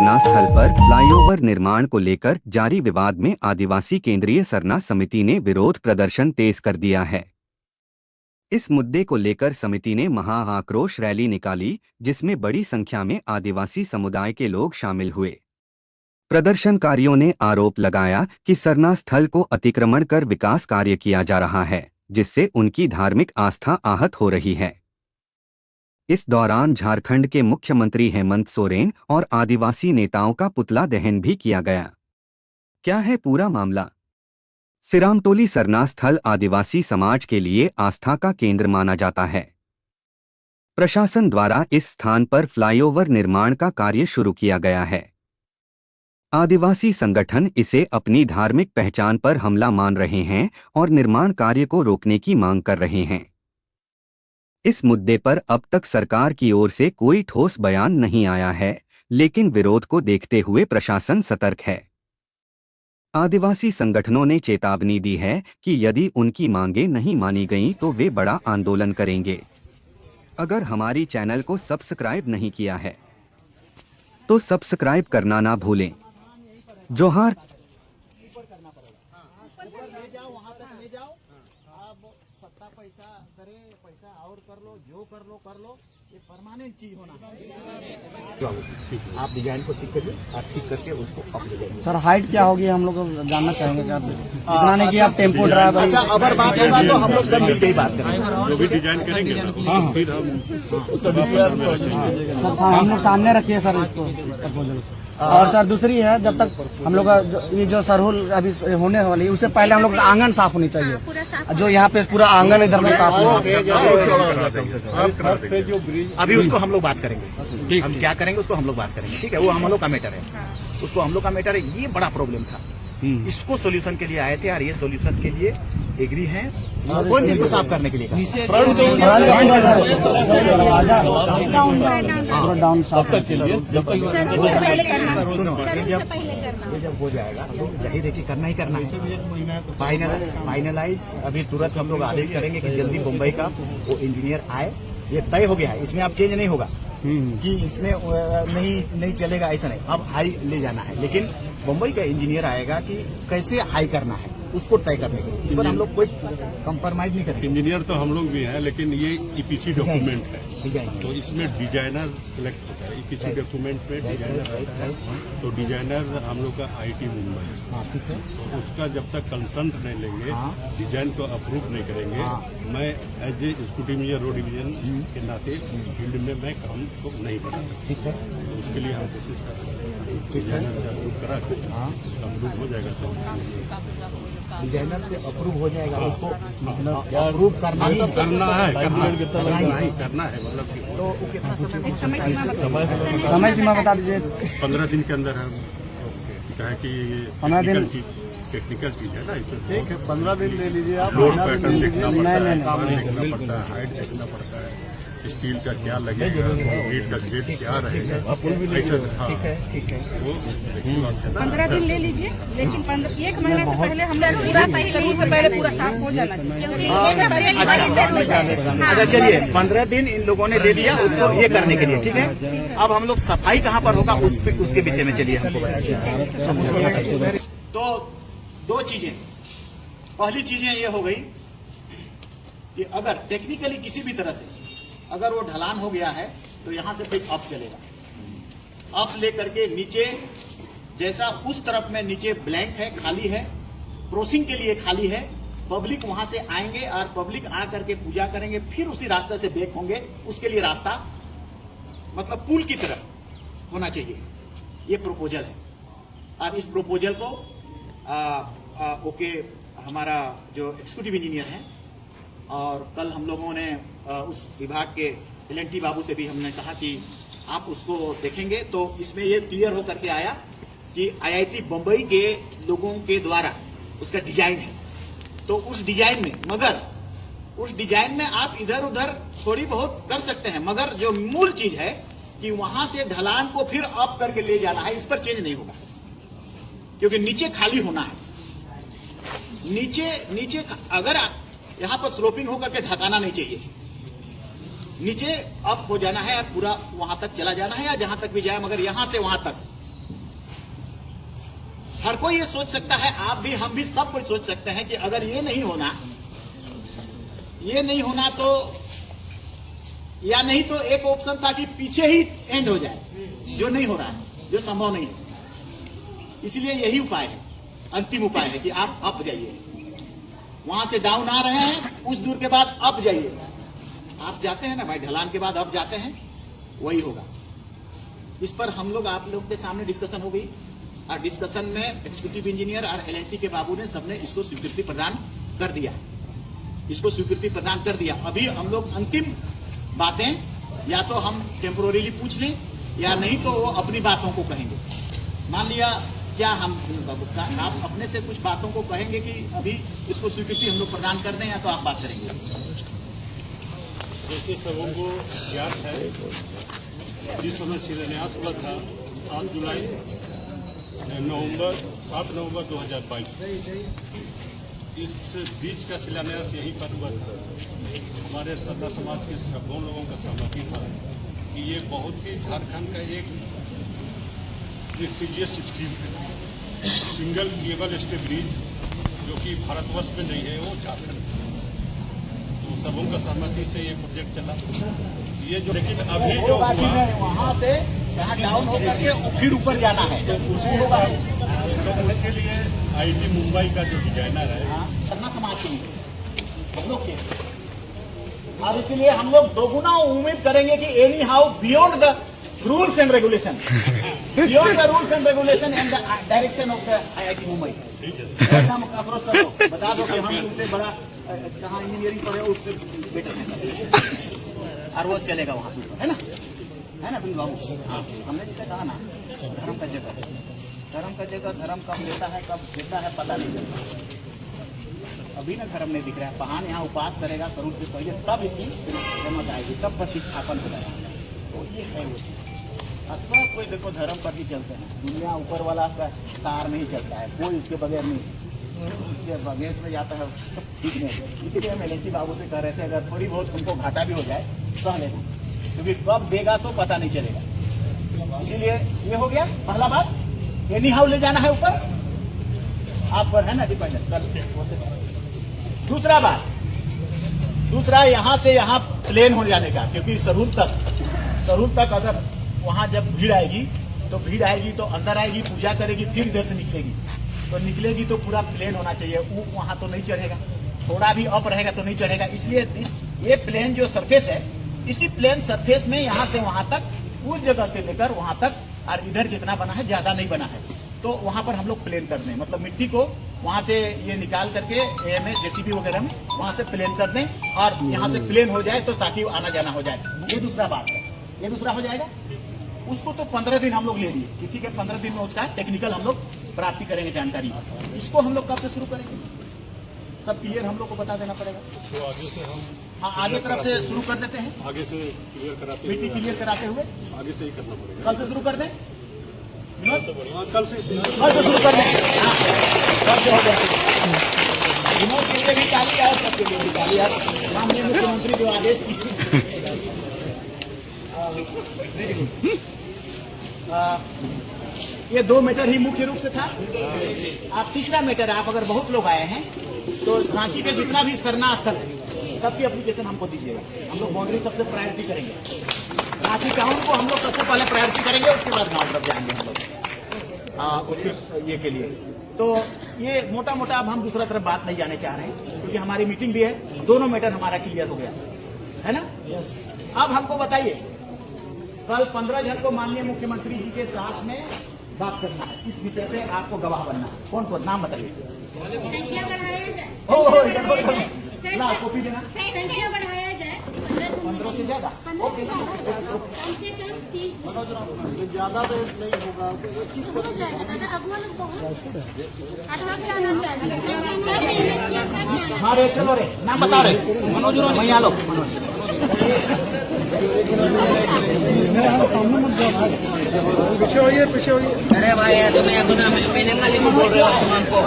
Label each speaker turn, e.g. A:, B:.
A: सरना स्थल पर फ्लाईओवर निर्माण को लेकर जारी विवाद में आदिवासी केंद्रीय सरना समिति ने विरोध प्रदर्शन तेज कर दिया है। इस मुद्दे को लेकर समिति ने महा आक्रोश रैली निकाली, जिसमें बड़ी संख्या में आदिवासी समुदाय के लोग शामिल हुए। प्रदर्शनकारियों ने आरोप लगाया कि सरना स्थल को अतिक्रमण कर विकास कार्य किया जा रहा है, जिससे उनकी धार्मिक आस्था आहत हो रही है। इस दौरान झारखंड के मुख्यमंत्री हेमंत सोरेन और आदिवासी नेताओं का पुतला दहन भी किया गया। क्या है पूरा मामला? सिरामटोली सरना स्थल आदिवासी समाज के लिए आस्था का केंद्र माना जाता है। प्रशासन द्वारा इस स्थान पर फ्लाईओवर निर्माण का कार्य शुरू किया गया है। आदिवासी संगठन इसे अपनी धार्मिक पहचान पर हमला मान रहे हैं और निर्माण कार्य को रोकने की मांग कर रहे हैं। इस मुद्दे पर अब तक सरकार की ओर से कोई ठोस बयान नहीं आया है, लेकिन विरोध को देखते हुए प्रशासन सतर्क है। आदिवासी संगठनों ने चेतावनी दी है कि यदि उनकी मांगें नहीं मानी गईं तो वे बड़ा आंदोलन करेंगे। अगर हमारी चैनल को सब्सक्राइब नहीं किया है तो सब्सक्राइब करना ना भूलें। जोहार।
B: सत्ता पैसा करे, पैसा और कर लो, जो कर लो, ये परमानेंट चीज होना है। आप डिजाइन को ठीक करिए, आप ठीक करके उसको अपने देंगे।
C: सर हाइट क्या होगी हम लोग जानना चाहेंगे। क्या इतना नहीं कि आप टेम्पो ड्राइवर।
B: अच्छा, अगर बात होगा तो हम लोग सब मिलकर ही बात करेंगे,
D: जो भी डिजाइन करेंगे ना, फिर
C: हम लोग सामने रखिए सर इसको प्रपोजल। और सर दूसरी है, जब तक हम लोग ये जो सरहुल अभी होने वाली है उससे पहले हम लोग आंगन साफ होनी चाहिए। जो यहाँ पे पूरा आंगन इधर में साफ हो।
B: अभी उसको हम लोग बात करेंगे। हम क्या करेंगे उसको हम लोग बात करेंगे, ठीक है। वो हम लोग का मैटर है, उसको हम लोग का मैटर है। ये बड़ा प्रॉब्लम था, इसको सोल्यूशन के लिए आए थे और ये सोल्यूशन के लिए एग्री हैं। कौन चीज को साफ करने के लिए
C: डाउन साफ
B: सुनो, जब हो जाएगा तो जाहिर है कि करना ही करना है। फाइनलाइज अभी तुरंत हम लोग आदेश करेंगे कि जल्दी मुंबई का वो इंजीनियर आए। ये तय हो गया है, इसमें अब चेंज नहीं होगा कि इसमें नहीं चलेगा, ऐसा नहीं। अब हाई ले जाना है, लेकिन मुंबई का इंजीनियर आएगा कि कैसे हाई करना है उसको तय करने के लिए। इस पर हम लोग कोई कंप्रोमाइज नहीं करेंगे।
D: इंजीनियर तो हम लोग भी हैं, लेकिन ये ईपीसी डॉक्यूमेंट है,
B: डिजाइन
D: तो इसमें डिजाइनर सिलेक्ट होता है। ईपीसी डॉक्यूमेंट में डिजाइनर रहता है, तो डिजाइनर हम लोग का आईटी मुंबई।
B: हाँ, ठीक है।
D: तो उसका जब तक कंसल्ट नहीं लेंगे, डिजाइन को अप्रूव नहीं करेंगे, मैं as a executive engineer road division के नाते फील्ड में मैं काम को नहीं कर सकता।
B: ठीक है,
D: तो उसके लिए हम कोशिश कर रहे हैं। डिजाइनर से अप्रूव करा के अप्रूव हो जाएगा तो
B: डिजाइनर से अप्रूव हो जाएगा। उसको मतलब अप्रूव करना है,
D: करना है मतलब कि
B: तो वो कितना समय
C: समय सीमा बता दीजिए।
D: 15 दिन के अंदर हम क्या है कि ये
C: 15 दिन
D: टेक्निकल चीज है ना, इसमें
B: ठीक है। 15 दिन ले लीजिए आप।
D: लोड पैटर्न देखना पड़ता है,
C: नहीं।
D: सामान देखना पड़ता है, हाइट देखना पड़ता है, स्टील का क्या लगेगा, कंक्रीट का ग्रेड क्या रहेगा, ऐसा।
B: ठीक है।
D: वो
E: 15 दिन ले लीजिए, लेकिन 1 महीना से पहले हम शुरू से पहले पूरा साफ हो जाना चाहिए।
B: अच्छा चलिए, 15 दिन इन लोगों ने ले लिया उसको ये करने के लिए, ठीक है। अब हम लोग सफाई कहाँ पर होगा उसके विषय में चलिए हमको बताइए। तो दो चीजें, पहली चीजें ये हो गई कि अगर टेक्निकली किसी भी तरह से अगर वो ढलान हो गया है तो यहां से फिर अप चलेगा। अप लेकर के नीचे, जैसा उस तरफ में नीचे ब्लैंक है, खाली है, क्रॉसिंग के लिए खाली है। पब्लिक वहां से आएंगे और पब्लिक आ करके पूजा करेंगे, फिर उसी रास्ते से बैक होंगे। उसके लिए रास्ता मतलब पुल की तरफ होना चाहिए। ये प्रपोजल है और इस प्रपोजल को ओके हमारा जो एक्जीक्यूटिव इंजीनियर है, और कल हम लोगों ने उस विभाग के LNT बाबू से भी हमने कहा कि आप उसको देखेंगे, तो इसमें ये क्लियर होकर के आया कि IIT बम्बई के लोगों के द्वारा उसका डिजाइन है। तो उस डिजाइन में, मगर उस डिजाइन में आप इधर उधर थोड़ी बहुत कर सकते हैं, मगर जो मूल चीज है कि वहां से ढलान को फिर अप करके ले जाना है, इस पर चेंज नहीं होगा, क्योंकि नीचे खाली होना है। नीचे अगर यहां पर स्लोपिंग होकर के ढकाना नहीं चाहिए, नीचे अप हो जाना है और पूरा वहां तक चला जाना है, या जहां तक भी जाए, मगर यहां से वहां तक हर कोई ये सोच सकता है, आप भी, हम भी, सब कोई सोच सकते हैं कि अगर ये नहीं होना तो, या नहीं तो एक ऑप्शन था कि पीछे ही एंड हो जाए, जो नहीं हो रहा है, जो संभव नहीं है। इसलिए यही उपाय है, अंतिम उपाय है कि आप अप जाइए। वहां से डाउन आ रहे हैं, कुछ दूर के बाद अप जाइए। आप जाते हैं ना भाई, ढलान के बाद अप जाते हैं, वही होगा। इस पर हम लोग, आप लोग के सामने डिस्कशन हो गई, और डिस्कशन में एग्जीक्यूटिव इंजीनियर और एलएनटी के बाबू ने सबने इसको स्वीकृति प्रदान कर दिया, अभी हम लोग अंतिम बातें या तो हम टेम्पोररीली पूछ लें, या नहीं तो वो अपनी बातों को कहेंगे। मान लिया क्या हम आप अपने से कुछ बातों को कहेंगे कि अभी इसको स्वीकृति हम लोग प्रदान कर दें, या तो आप बात करेंगे?
D: जैसे सबों को ज्ञात है, जिस समय शिलान्यास हुआ था 7 नवंबर 2022, इस बीच का शिलान्यास यहीं पर हुआ था। हमारे सरना समाज के सभी लोगों का सहमति था कि ये बहुत ही झारखंड का एक प्रेस्टिजियस स्कीम है। सिंगल केबल स्टे ब्रिज जो कि भारतवर्ष में नहीं है, वो झारखंड में। तो सबों का सहमति से ये प्रोजेक्ट चला। ये जो, लेकिन अभी जो हुआ,
B: वहाँ से यहाँ डाउन होकर के फिर ऊपर जाना है, तो
D: उसके लिए आईटी मुंबई का जो डिजाइनर है,
B: सरना समाज के हम लोग के, और इसलिए हम लोग दोगुना उम्मीद करेंगे कि any how beyond the rules and regulation, and the direction of the IIT Mumbai, हम अप्रोच करो, बता दो कि हम उनसे बड़ा जहाँ इंजीनियरिंग पढ़े उससे बेटर है, और वो चलेगा वहाँ से, है ना बिन बाबू? हमने जैसे कहा ना, धर्म का जगह धर्म कब लेता है, कब देता है, पता नहीं चलता। अभी ना धर्म नहीं दिख रहा है, पहाड़ यहाँ उपास करेगा स्वरूप से पहले, तब इसकी जमत आएगी, तब प्रतिष्ठापन हो जाएगा। तो ये है वो चीज। अक्सर कोई देखो धर्म पर ही चलते हैं, दुनिया ऊपर वाला का तार में ही चलता है, कोई उसके बगैर नहीं, उसके बगैर में जाता है उसको ठीक नहीं। इसीलिए हम एलएनटी बाबू से कह रहे थे, अगर थोड़ी बहुत उनको घाटा भी हो जाए सह लेना, क्योंकि कब देगा तो पता नहीं चलेगा। इसीलिए ये हो गया पहला बात, एनी हाउ ले जाना है ऊपर, आप पर है ना डिपेंडेंट कर। दूसरा यहाँ से यहाँ प्लेन हो जाने का, क्योंकि सरहूल तक अगर वहाँ जब भीड़ आएगी तो अंदर आएगी, पूजा करेगी, फिर इधर से निकलेगी तो पूरा प्लेन होना चाहिए। वो वहाँ तो नहीं चढ़ेगा, थोड़ा भी अप रहेगा तो नहीं चढ़ेगा। इसलिए ये प्लेन जो सरफेस है, इसी प्लेन सरफेस में यहाँ से वहाँ तक, उस जगह से लेकर वहाँ तक, और इधर जितना बना है ज्यादा नहीं बना है, तो वहाँ पर हम लोग प्लेन कर दें, मतलब मिट्टी को वहाँ से ये निकाल करके जेसीबी वगैरह में वहाँ से प्लेन कर दें, और यहाँ से प्लेन हो जाए तो ताकि आना जाना हो जाए। ये दूसरा बात है, ये दूसरा हो जाएगा। उसको तो 15 दिन हम लोग ले लिए कि ठीक है, 15 दिन में उसका टेक्निकल हम लोग प्राप्ति करेंगे जानकारी। इसको हम लोग कब से शुरू करेंगे, सब क्लियर हम लोग को बता देना पड़ेगा।
D: तो आगे से हम
B: आगे तरफ से शुरू कर देते हैं,
D: आगे से क्लियर कराते
B: मिट्टी क्लियर कराते हुए
D: आगे से ही करना पड़ेगा।
B: कल से शुरू कर दें,
D: कल से
B: शुरू कर दें। विनोद के लिए भी ताली है, सबके लिए भी ताली है। माननीय मुख्यमंत्री जो आदेश दिए, ये 2 मीटर ही मुख्य रूप से था। आप तीसरा मीटर, आप अगर बहुत लोग आए हैं तो रांची के जितना भी सरना स्थल है सबकी एप्लीकेशन हमको दीजिएगा। हम लोग बाउंड्री सबसे प्रायोरिटी करेंगे, रांची टाउन को हम लोग सबसे पहले प्रायोरिटी करेंगे, उसके बाद गाँव तरफ जाएंगे हम लोग उसके ये के लिए। तो ये मोटा मोटा अब हम दूसरा तरफ बात नहीं जाने चाह रहे हैं, क्योंकि हमारी मीटिंग भी है, दोनों मैटर हमारा क्लियर हो गया है ना। अब हमको बताइए, कल 15 जन को माननीय मुख्यमंत्री जी के साथ में बात करना है, इस विषय पे आपको गवाह बनना है। कौन कौन, नाम बताइए। ना कॉपी देना,
F: संख्या बढ़ाया जाए
B: 15 से ज्यादा, ओके ना,
F: ज्यादा नहीं होगा,
B: हमारे चलो रे, नाम बता रहे मनोज मैया लोग।
C: पीछे होइए।
G: अरे भाई तो मैं मैंने मालिक को बोल रहा हूँ तुमको।